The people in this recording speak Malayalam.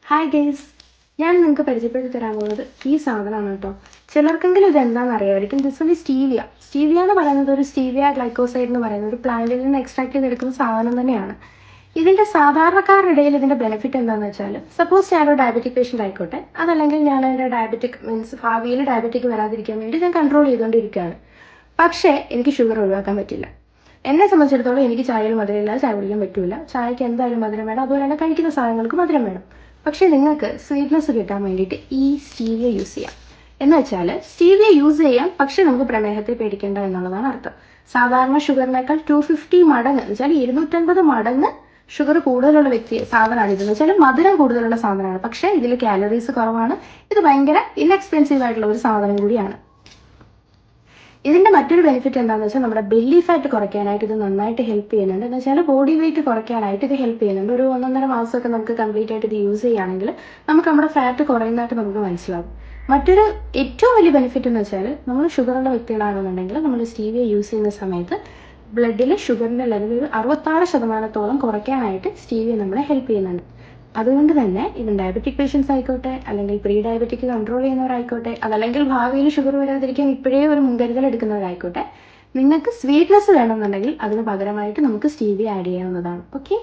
ഹായ് ഗൈസ്, ഞാൻ നിങ്ങൾക്ക് പരിചയപ്പെടുത്തി തരാൻ പോകുന്നത് ഈ സാധനമാണ് കേട്ടോ. ചിലർക്കെങ്കിലും ഇത് എന്താണെന്ന് അറിയാമായിരിക്കും. This is stevia. സ്റ്റീവിയ എന്ന് പറയുന്നത് ഒരു സ്റ്റീവിയ ഗ്ലൈക്കോസൈഡ് എന്ന് പറയുന്ന ഒരു പ്ലാന്റിൽ നിന്ന് എക്സ്ട്രാക്ട് ചെയ്തെടുക്കുന്ന സാധനം തന്നെയാണ്. ഇതിൻ്റെ സാധാരണക്കാരുടെ ഇടയിൽ ഇതിൻ്റെ ബെനിഫിറ്റ് എന്താണെന്ന് വെച്ചാൽ, സപ്പോസ് ഞാനൊരു ഡയബറ്റിക് പേഷ്യൻ്റ് ആയിക്കോട്ടെ, അതല്ലെങ്കിൽ ഞാൻ എൻ്റെ ഡയബറ്റിക് മീൻസ് ഭാവിയിൽ ഡയബറ്റിക് വരാതിരിക്കാൻ വേണ്ടി ഞാൻ കൺട്രോൾ ചെയ്തുകൊണ്ടിരിക്കുകയാണ്. പക്ഷേ എനിക്ക് ഷുഗർ ഒഴിവാക്കാൻ പറ്റില്ല. എന്നെ സംബന്ധിച്ചിടത്തോളം എനിക്ക് ചായയിൽ മധുരമില്ലാതെ ചായ കുടിക്കാൻ പറ്റില്ല. ചായക്ക് എന്തായാലും മധുരം വേണം, അതുപോലെ തന്നെ കഴിക്കുന്ന സാധനങ്ങൾക്ക് മധുരം വേണം. പക്ഷേ നിങ്ങൾക്ക് സ്വീറ്റ്നെസ് കിട്ടാൻ വേണ്ടിയിട്ട് ഈ സ്റ്റീവിയ യൂസ് ചെയ്യാം. എന്ന് വെച്ചാൽ സ്റ്റീവിയ യൂസ് ചെയ്യാം, പക്ഷേ നമുക്ക് പ്രമേഹത്തെ പേടിക്കേണ്ട എന്നുള്ളതാണ് അർത്ഥം. സാധാരണ ഷുഗറിനേക്കാൾ 250 മടങ്ങ് എന്ന് വെച്ചാൽ 250 മടങ്ങ് ഷുഗർ കൂടുതലുള്ള സാധനമാണ് ഇതെന്ന് വെച്ചാൽ മധുരം കൂടുതലുള്ള സാധനമാണ്. പക്ഷേ ഇതിൽ കാലറീസ് കുറവാണ്. ഇത് ഭയങ്കര ഇൻഎക്സ്പെൻസീവ് ആയിട്ടുള്ള ഒരു സാധനം കൂടിയാണ്. ഇതിൻ്റെ മറ്റൊരു ബെനിഫിറ്റ് എന്താണെന്ന് വെച്ചാൽ നമ്മുടെ ബെല്ലി ഫാറ്റ് കുറയ്ക്കാനായിട്ട് ഇത് നന്നായിട്ട് ഹെൽപ്പ് ചെയ്യുന്നുണ്ട്. എന്ന് വെച്ചാൽ ബോഡി വെയിറ്റ് കുറയ്ക്കാനായിട്ട് ഇത് ഹെൽപ്പ് ചെയ്യുന്നുണ്ട്. ഒരു 1.5 മാസമൊക്കെ നമുക്ക് കംപ്ലീറ്റ് ആയിട്ട് ഇത് യൂസ് ചെയ്യുകയാണെങ്കിൽ നമുക്ക് നമ്മുടെ ഫാറ്റ് കുറയുന്നതായിട്ട് നമുക്ക് മനസ്സിലാവും. മറ്റൊരു ഏറ്റവും വലിയ ബെനിഫിറ്റ് എന്ന് വെച്ചാൽ നമ്മൾ ഷുഗറുള്ള വ്യക്തികളാണെന്നുണ്ടെങ്കിൽ നമ്മൾ സ്റ്റീവിയ യൂസ് ചെയ്യുന്ന സമയത്ത് ബ്ലഡിൽ ഷുഗറിൻ്റെ ലെവൽ ഒരു 66% കുറയ്ക്കാനായിട്ട് സ്റ്റീവിയ നമ്മളെ ഹെൽപ്പ് ചെയ്യുന്നുണ്ട്. അതുകൊണ്ട് തന്നെ ഇവൻ ഡയബറ്റിക് പേഷ്യൻസ് ആയിക്കോട്ടെ, അല്ലെങ്കിൽ പ്രീ ഡയബറ്റിക് കൺട്രോൾ ചെയ്യുന്നവരായിക്കോട്ടെ, അതല്ലെങ്കിൽ ഭാവിയിൽ ഷുഗർ വരാതിരിക്കാൻ ഇപ്പോഴേ ഒരു മുൻകരുതൽ എടുക്കുന്നവരായിക്കോട്ടെ, നിങ്ങൾക്ക് സ്വീറ്റ്നെസ് വേണമെന്നുണ്ടെങ്കിൽ അതിന് പകരമായിട്ട് നമുക്ക് സ്റ്റീവിയ ആഡ് ചെയ്യാവുന്നതാണ്. ഓക്കെ.